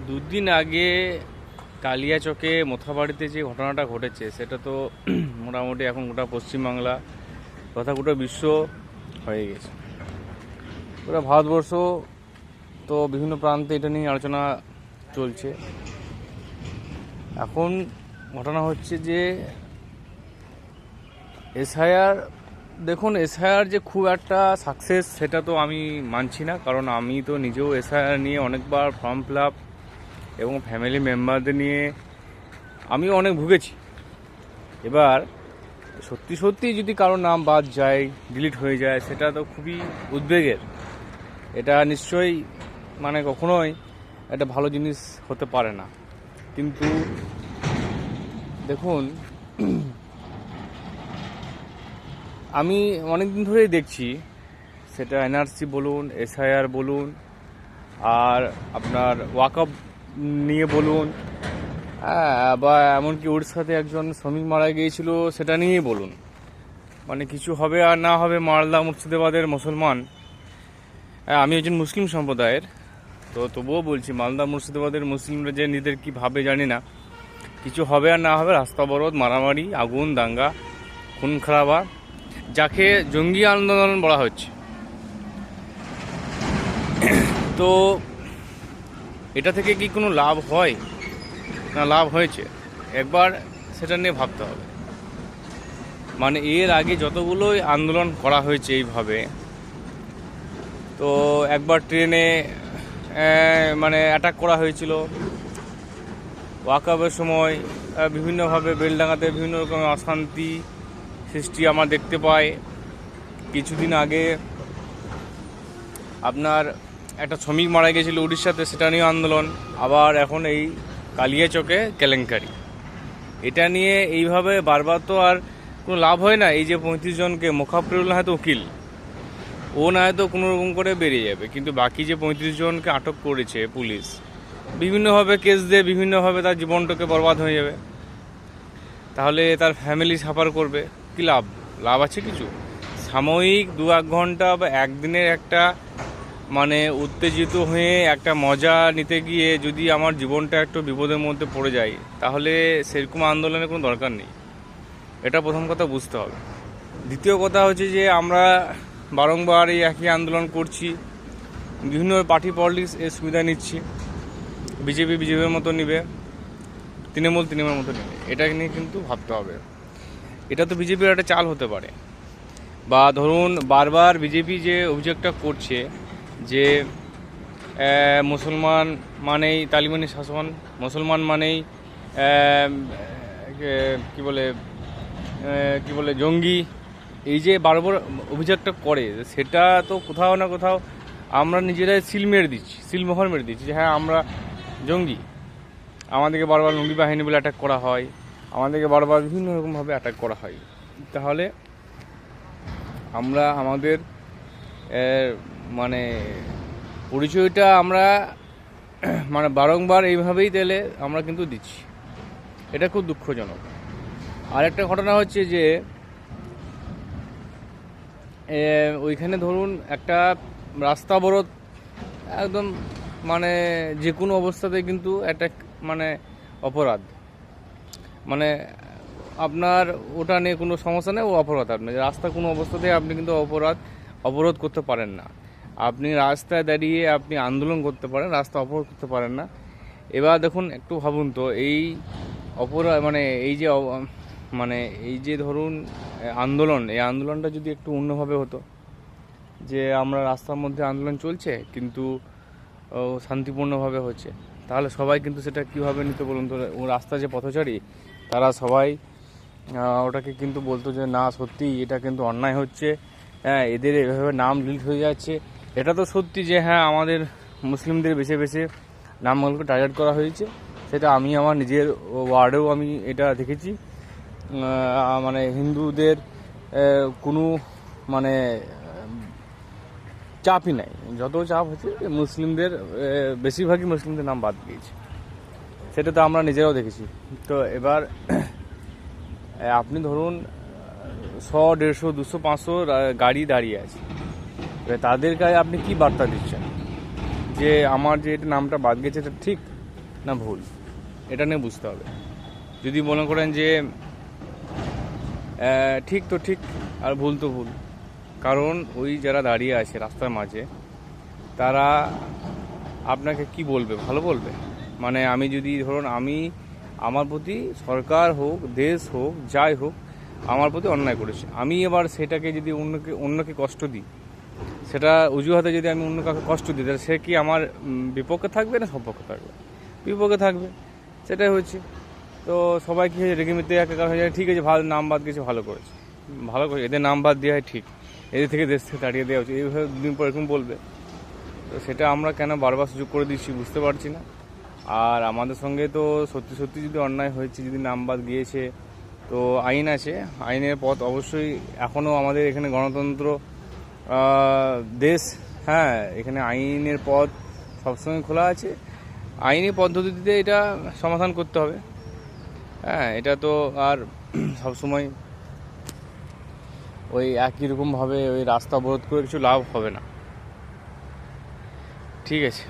দুদিন আগে কালিয়াচকে মোথাবাড়িতে যে ঘটনাটা ঘটেছে সেটা তো মোটামুটি এখন গোটা পশ্চিমবাংলা তথা গোটা বিশ্ব হয়ে গেছে। গোটা ভারতবর্ষ তো বিভিন্ন প্রান্তে এটা নিয়ে আলোচনা চলছে। এখন ঘটনা হচ্ছে যে এসআইআর, দেখুন এসআইআর যে খুব একটা সাকসেস সেটা তো আমি মানছি না, কারণ আমি তো নিজেও এসআইআর নিয়ে অনেকবার ফর্ম ফিল আপ এবং ফ্যামিলি মেম্বারদের নিয়ে আমিও অনেক ভুগেছি। এবার সত্যি সত্যি যদি কারোর নাম বাদ যায়, ডিলিট হয়ে যায়, সেটা তো খুবই উদ্বেগের। এটা নিশ্চয়ই কখনোই একটা ভালো জিনিস হতে পারে না। কিন্তু দেখুন, আমি অনেক দিন ধরেই দেখছি, সেটা এনআরসি বলুন, এসআইআর বলুন, আর আপনার ওয়াকআপ নিয়ে বলুন, বা এমনকি উড়িষ্যাতে একজন শ্রমিক মারা গিয়েছিল সেটা নিয়েই বলুন, কিছু হবে আর না হবে। মালদা মুর্শিদাবাদের মুসলমান, আমি একজন মুসলিম সম্প্রদায়ের, তো তবুও বলছি মালদা মুর্শিদাবাদের মুসলিমরা যে নিজেদের কী ভাবে জানি না, কিছু হবে আর না হবে রাস্তা অবরোধ, মারামারি, আগুন, দাঙ্গা, খুন খারাপা, যাকে জঙ্গি আন্দোলন বলা হচ্ছে। তো এটা থেকে কি কোনো লাভ হয় না লাভ হয়েছে, একবার সেটা নিয়ে ভাবতে হবে। এর আগে যতগুলোই আন্দোলন করা হয়েছে এইভাবে, তো একবার ট্রেনে অ্যাটাক করা হয়েছিল, ওয়াকআপের সময় বিভিন্নভাবে বেলডাঙ্গাতে বিভিন্ন রকমের অশান্তি সৃষ্টি আমরা দেখতে পাই। কিছুদিন আগে আপনার একটা শ্রমিক মারা গেছিল উড়িষ্যাতে, সেটা নিয়ে আন্দোলন। আবার এখন এই কালিয়াচকে কেলেঙ্কারি, এটা নিয়ে এইভাবে বারবার তো আর কোনো লাভ হয় না। এই যে 35 জনকে, মোকাফরুল হয়তো উকিল, ও না হয়তো কোনো রকম করে বেরিয়ে যাবে, কিন্তু বাকি যে 35 জনকে আটক করেছে পুলিশ, বিভিন্নভাবে কেস দিয়ে বিভিন্নভাবে তার জীবনটাকে বরবাদ হয়ে যাবে। তাহলে তার ফ্যামিলি সাফার করবে, কী লাভ? লাভ আছে কিছু? সাময়িক 2-1 ঘন্টা বা একদিনের একটা উত্তেজিত হয়ে একটা মজা নিতে গিয়ে যদি আমার জীবনটা একটু বিপদের মধ্যে পড়ে যায়, তাহলে সেরকম আন্দোলনের কোনো দরকার নেই। এটা প্রথম কথা বুঝতে হবে। দ্বিতীয় কথা হচ্ছে যে আমরা বারংবার এই একই আন্দোলন করছি, বিভিন্ন পার্টি পলিটিক্স এর সুবিধা নিচ্ছি। বিজেপির মতো নিবে, তৃণমূলের মতো নেবে, এটা নিয়ে কিন্তু ভাবতে হবে। এটা তো বিজেপির একটা চাল হতে পারে। বা ধরুন বারবার বিজেপি যে অভিযোগটা করছে যে মুসলমান মানেই তালিবানি শাসন, মুসলমান মানেই কি বলে জঙ্গি, এই যে বারবার অভিযোগটা করে, সেটা তো কোথাও না কোথাও আমরা নিজেরাই সিলমোহর মেরে দিচ্ছি যে হ্যাঁ আমরা জঙ্গি। আমাদেরকে বারবার লুঙ্গি বাহিনী বলে অ্যাটাক করা হয়, আমাদেরকে বারবার বিভিন্ন রকমভাবে অ্যাটাক করা হয়। তাহলে আমরা আমাদের পরিচয়টা আমরা বারংবার এইভাবেই দিলে আমরা কিন্তু দিচ্ছি, এটা খুব দুঃখজনক। আর একটা ঘটনা হচ্ছে যে ওইখানে ধরুন একটা রাস্তা অবরোধ, একদম যে কোনো অবস্থাতে কিন্তু একটা অপরাধ, আপনার ওটা নিয়ে কোনো সমস্যা নেই, ও অপরাধ। আপনি রাস্তা কোনো অবস্থাতেই আপনি কিন্তু অবরোধ করতে পারেন না। আপনি রাস্তায় দাঁড়িয়ে আপনি আন্দোলন করতে পারেন, রাস্তা অবরোধ করতে পারেন না। এবার দেখুন, একটু ভাবুন তো, এই অপরাধ এই যে ধরুন আন্দোলন, এই আন্দোলনটা যদি একটু অন্যভাবে হতো, যে আমরা রাস্তার মধ্যে আন্দোলন চলছে কিন্তু শান্তিপূর্ণভাবে হচ্ছে, তাহলে সবাই কিন্তু সেটা কীভাবে নিত বলুন তো? রাস্তা যে পথচারী, তারা সবাই ওটাকে কিন্তু বলতো যে না সত্যি এটা কিন্তু অন্যায় হচ্ছে, হ্যাঁ এদের এভাবে নাম ডিলিট হয়ে যাচ্ছে। এটা তো সত্যি যে হ্যাঁ আমাদের মুসলিমদের বেছে বেছে নামগুলোকে টার্গেট করা হয়েছে, সেটা আমি আমার নিজের ওয়ার্ডেও আমি এটা দেখেছি। হিন্দুদের কোনো চাপই নাই, যত চাপ হচ্ছে মুসলিমদের, বেশিরভাগই মুসলিমদের নাম বাদ দিয়েছে, সেটা তো আমরা নিজেরাও দেখেছি। তো এবার আপনি ধরুন 100, 150, 200, 500 গাড়ি দাঁড়িয়ে আছে, তাদের গায়ে আপনি কি বার্তা দিচ্ছেন যে আমার যে এটা নামটা বাদ গেছে এটা ঠিক? না ভুল, এটা নিয়ে বুঝতে হবে। যদি মনে করেন যে ঠিক তো ঠিক আর ভুল তো ভুল, কারণ ওই যারা দাঁড়িয়ে আছে রাস্তার মাঝে তারা আপনাকে কি বলবে, ভালো বলবে? মানে আমি যদি ধরুন আমি আমার প্রতি সরকার হোক দেশ হোক যাই হোক আমার প্রতি অন্যায় করেছে, আমি এবার সেটাকে যদি অন্যকে কষ্ট দিই, সেটা অজুহাতে যদি আমি অন্য কাউকে কষ্ট দিই, তাহলে সে কি আমার বিপক্ষে থাকবে না সপক্ষে থাকবে? বিপক্ষে থাকবে, সেটাই হচ্ছে। তো সবাই কী হয়েছে রেগে মেতে একাকার হয়ে যায়, ঠিক আছে ভালো নাম বাদ গেছে, ভালো করেছে, ভালো করে এদের নাম বাদ দেওয়া হয় ঠিক, এদের থেকে দেশ থেকে তাড়িয়ে দেওয়া হচ্ছে, এইভাবে দুদিন পর এরকম বলবে। তো সেটা আমরা কেন বারবার সুযোগ করে দিচ্ছি বুঝতে পারছি না। আর আমাদের সঙ্গে তো সত্যি সত্যি যদি অন্যায় হয়েছে, যদি নাম বাদ গিয়েছে, তো আইন আছে, আইনের পথ অবশ্যই এখনও আমাদের এখানে গণতন্ত্র দেশ, হ্যাঁ এখানে আইনের পথ সবসময় খোলা আছে, আইনি পদ্ধতিতে এটা সমাধান করতে হবে। হ্যাঁ এটা তো আর সবসময় ওই একই রকমভাবে ওই রাস্তা অবরোধ করে কিছু লাভ হবে না। ঠিক আছে।